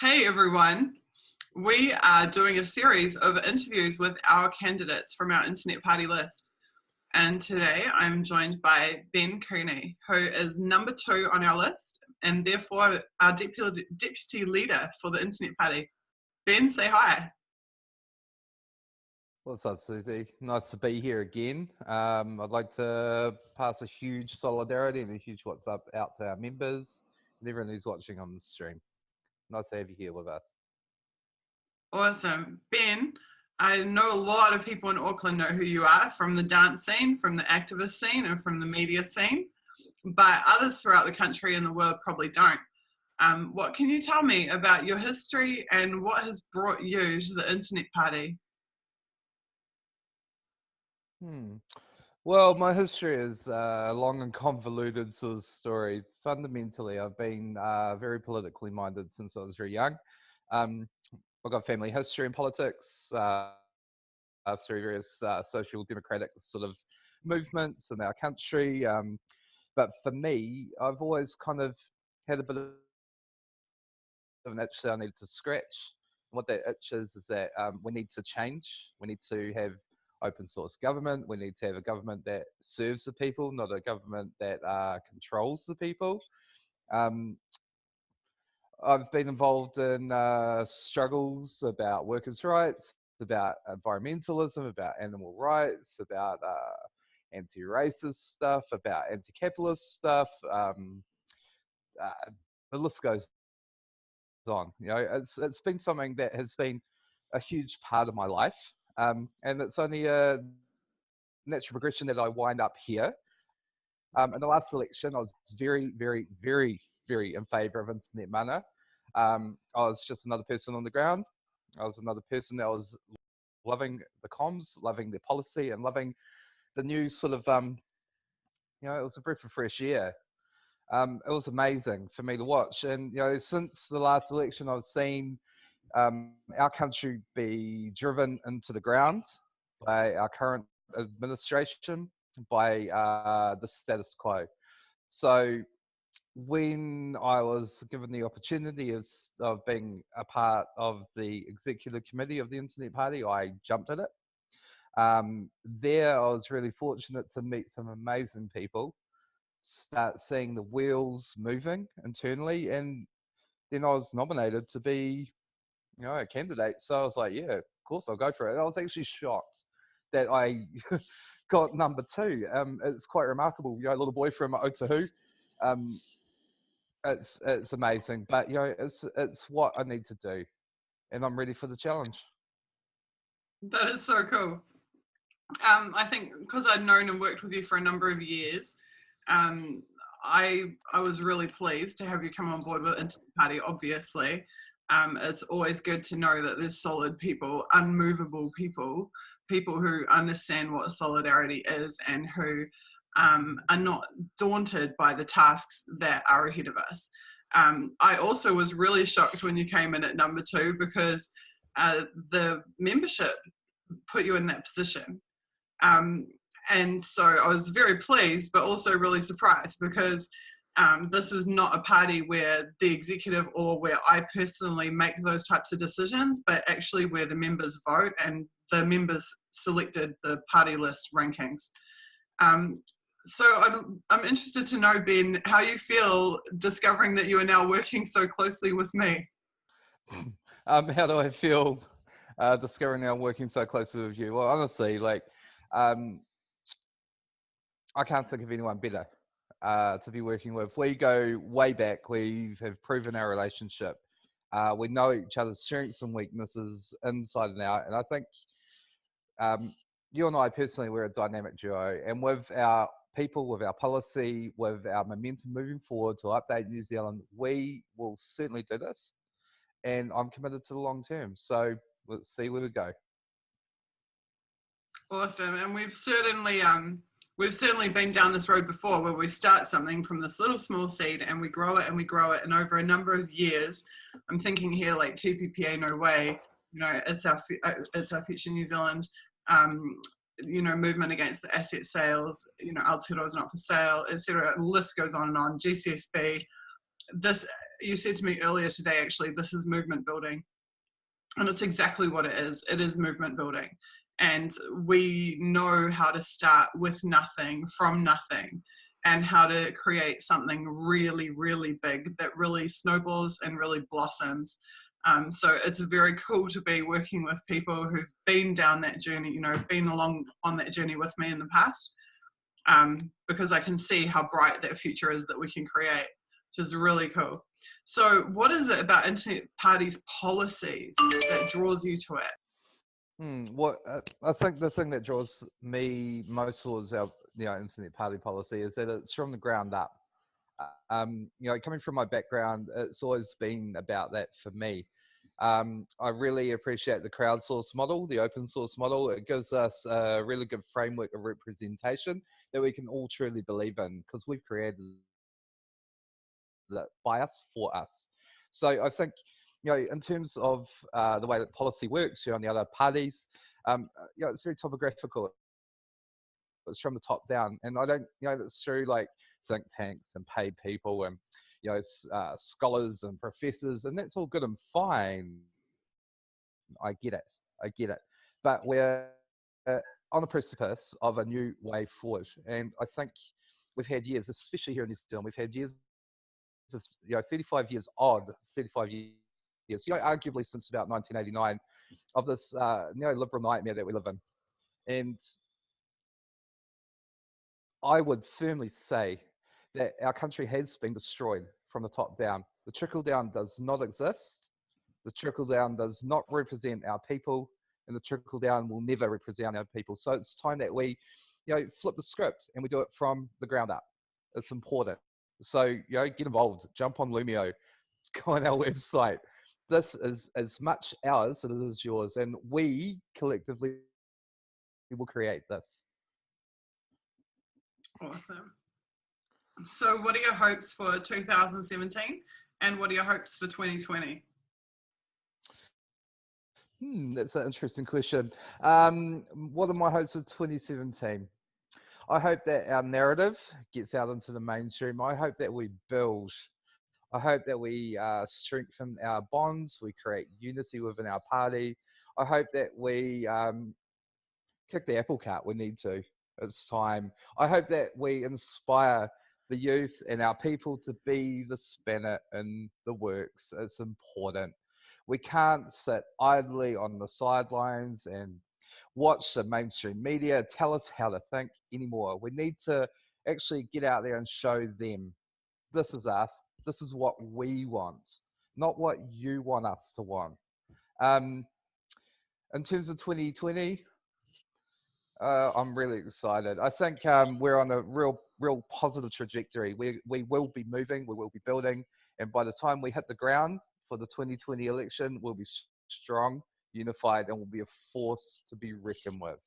Hey everyone, we are doing a series of interviews with our candidates from our internet party list. And today I'm joined by Ben Cooney, who is number 2 on our list and therefore our deputy leader for the internet party. Ben, say hi. What's up, Suzie? Nice to be here again. I'd like to pass a huge solidarity and a huge what's up out to our members and everyone who's watching on the stream. Nice to have you here with us. Awesome. Ben, I know a lot of people in Auckland know who you are from the dance scene, from the activist scene, and from the media scene, but others throughout the country and the world probably don't. What can you tell me about your history and what has brought you to the internet party? Well, my history is a long and convoluted sort of story. Fundamentally, I've been very politically minded since I was very young. I've got family history in politics through various social democratic sort of movements in our country. But for me, I've always kind of had a bit of an itch that I needed to scratch. What that itch is that we need to change. We need to have open source government. We need to have a government that serves the people, not a government that controls the people. I've been involved in struggles about workers' rights, about environmentalism, about animal rights, about anti-racist stuff, about anti-capitalist stuff. The list goes on. You know, it's been something that has been a huge part of my life, and it's only a natural progression that I wind up here. In the last election, I was very, very, very, very in favour of internet mana. I was just another person on the ground. I was another person that was loving the comms, loving the policy, and loving the new sort of, it was a breath of fresh air. It was amazing for me to watch. And, since the last election, I've seen our country be driven into the ground by our current administration, by the status quo. So when I was given the opportunity of being a part of the executive committee of the Internet Party, I jumped at it. There, I was really fortunate to meet some amazing people, start seeing the wheels moving internally, and then I was nominated to be, a candidate. So I was like, yeah, of course I'll go for it. And I was actually shocked that I got number 2. It's quite remarkable. Little boy from Otahu. It's amazing, but it's what I need to do, and I'm ready for the challenge. That is so cool. I think because I'd known and worked with you for a number of years, I was really pleased to have you come on board with Internet Party, obviously. It's always good to know that there's solid people, unmovable people who understand what solidarity is and who are not daunted by the tasks that are ahead of us. I also was really shocked when you came in at number 2 because the membership put you in that position. And so I was very pleased, but also really surprised because this is not a party where the executive or where I personally make those types of decisions, but actually where the members vote and the members selected the party list rankings. So I'm interested to know, Ben, how you feel discovering that you are now working so closely with me. How do I feel discovering now working so closely with you? Well, honestly, I can't think of anyone better to be working with. We go way back. We have proven our relationship. We know each other's strengths and weaknesses inside and out. And I think you and I personally, we're a dynamic duo. And with our people, with our policy, with our momentum moving forward to update New Zealand, we will certainly do this. And I'm committed to the long term. So let's see where we go. Awesome. And we've certainly been down this road before where we start something from this little small seed and we grow it and we grow it. And over a number of years, I'm thinking here like TPPA, no way, it's our future New Zealand, movement against the asset sales, Aotearoa is not for sale, etc. The list goes on and on, GCSB. This, you said to me earlier today, actually, this is movement building. And it's exactly what it is. It is movement building. And we know how to start with nothing, from nothing, and how to create something really, really big that really snowballs and really blossoms. So it's very cool to be working with people who've been down that journey, been along on that journey with me in the past, because I can see how bright that future is that we can create, which is really cool. So what is it about Internet Party's policies that draws you to it? What I think the thing that draws me most towards our Internet Party policy is that it's from the ground up. Coming from my background, it's always been about that for me. I really appreciate the crowdsource model, the open source model. It gives us a really good framework of representation that we can all truly believe in, because we've created that by us, for us. So I think, in terms of the way that policy works on the other parties, it's very topographical. It's from the top down, and I don't, it's through like think tanks and paid people and scholars and professors, and that's all good and fine. I get it, but we're on the precipice of a new way forward, and I think we've had years, especially here in New Zealand, we've had years of 35 years odd, 35 years, arguably since about 1989, of this neoliberal nightmare that we live in. And I would firmly say that our country has been destroyed from the top down. The trickle down does not exist. The trickle down does not represent our people, and the trickle down will never represent our people. So it's time that we, flip the script and we do it from the ground up. It's important. So, get involved, jump on Lumio, go on our website. This is as much ours as it is yours, and we collectively will create this. Awesome. So what are your hopes for 2017, and what are your hopes for 2020? That's an interesting question. What are my hopes for 2017? I hope that our narrative gets out into the mainstream. I hope that we build. I hope that we strengthen our bonds. We create unity within our party. I hope that we kick the apple cart. We need to. It's time. I hope that we inspire the youth and our people to be the spanner in the works. It's important. We can't sit idly on the sidelines and watch the mainstream media tell us how to think anymore. We need to actually get out there and show them, this is us, this is what we want, not what you want us to want. In terms of 2020, I'm really excited. I think we're on a real positive trajectory. We will be moving, we will be building, and by the time we hit the ground for the 2020 election, we'll be strong, unified, and will be a force to be reckoned with.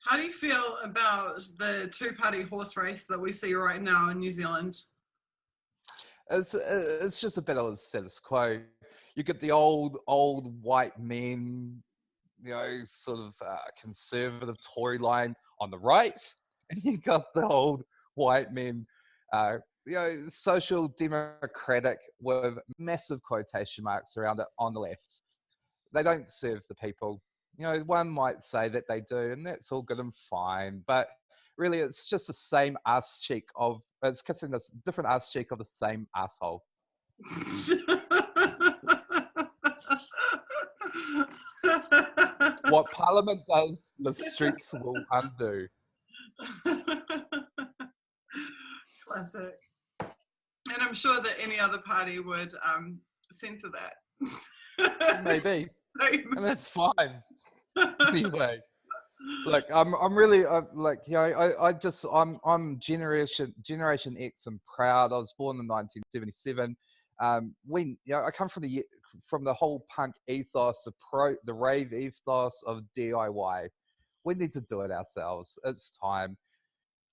How do you feel about the two-party horse race that we see right now in New Zealand? It's just a bit of a status quo. You get the old white men, sort of conservative Tory line on the right, and you got the old white men, social democratic with massive quotation marks around it on the left. They don't serve the people. One might say that they do, and that's all good and fine, but really it's just the same ass cheek of, it's kissing this different ass cheek of the same asshole. What Parliament does, the streets will undo. Classic. And I'm sure that any other party would censor that. Maybe. And that's fine. Anyway, look, I'm really like, I'm Generation X and proud. I was born in 1977. I come from the whole punk ethos, the rave ethos of DIY. We need to do it ourselves. It's time.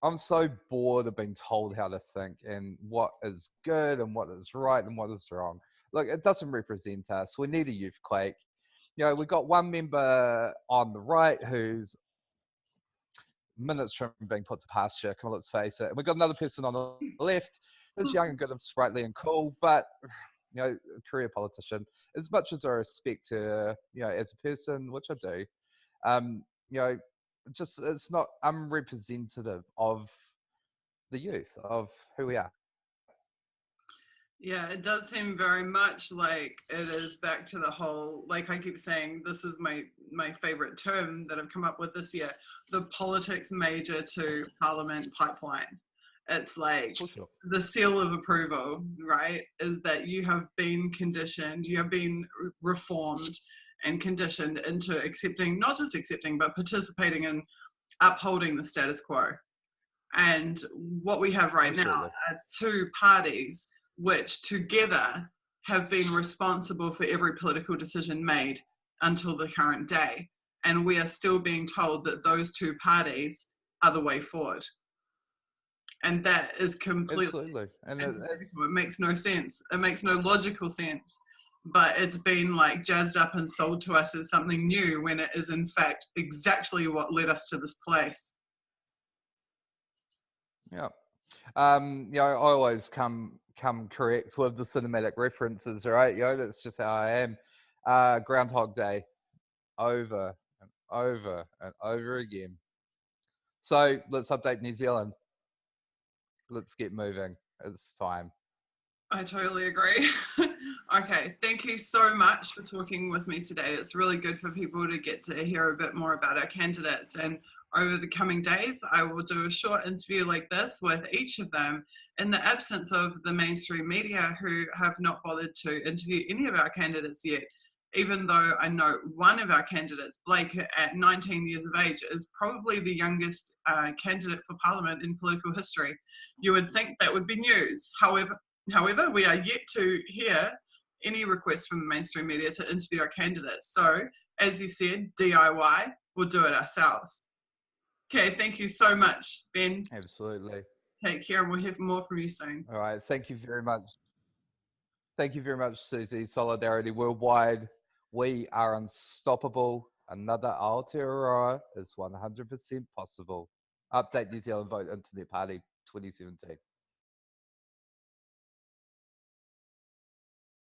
I'm so bored of being told how to think and what is good and what is right and what is wrong. Look, it doesn't represent us. We need a youth quake. We've got one member on the right who's minutes from being put to pasture, come on, let's face it. And we've got another person on the left was young and good and sprightly and cool, but a career politician. As much as I respect her, as a person, which I do, um, you know, just it's not unrepresentative of the youth of who we are. Yeah, it does seem very much like it is back to the whole, like I keep saying, this is my favorite term that I've come up with this year, the politics major to parliament pipeline. It's like For sure. the seal of approval, right, is that you have been conditioned, you have been reformed and conditioned into accepting, not just accepting, but participating in upholding the status quo. And what we have right now Absolutely. are two parties which together have been responsible for every political decision made until the current day. And we are still being told that those two parties are the way forward. And that is completely, Absolutely. And it makes no sense. It makes no logical sense. But it's been like jazzed up and sold to us as something new when it is in fact exactly what led us to this place. yeah. I always come correct with the cinematic references, right? That's just how I am. Groundhog Day, over and over and over again. So let's update New Zealand. Let's get moving. It's time. I totally agree. Okay, thank you so much for talking with me today. It's really good for people to get to hear a bit more about our candidates. And over the coming days, I will do a short interview like this with each of them in the absence of the mainstream media who have not bothered to interview any of our candidates yet. Even though I know one of our candidates, Blake, at 19 years of age, is probably the youngest candidate for Parliament in political history. You would think that would be news. However, we are yet to hear any requests from the mainstream media to interview our candidates. So, as you said, DIY, we'll do it ourselves. Okay, thank you so much, Ben. Absolutely. Take care, and we'll hear more from you soon. All right. Thank you very much. Thank you very much, Suzie. Solidarity worldwide. We are unstoppable. Another Aotearoa is 100% possible. Update New Zealand Vote Internet Party 2017.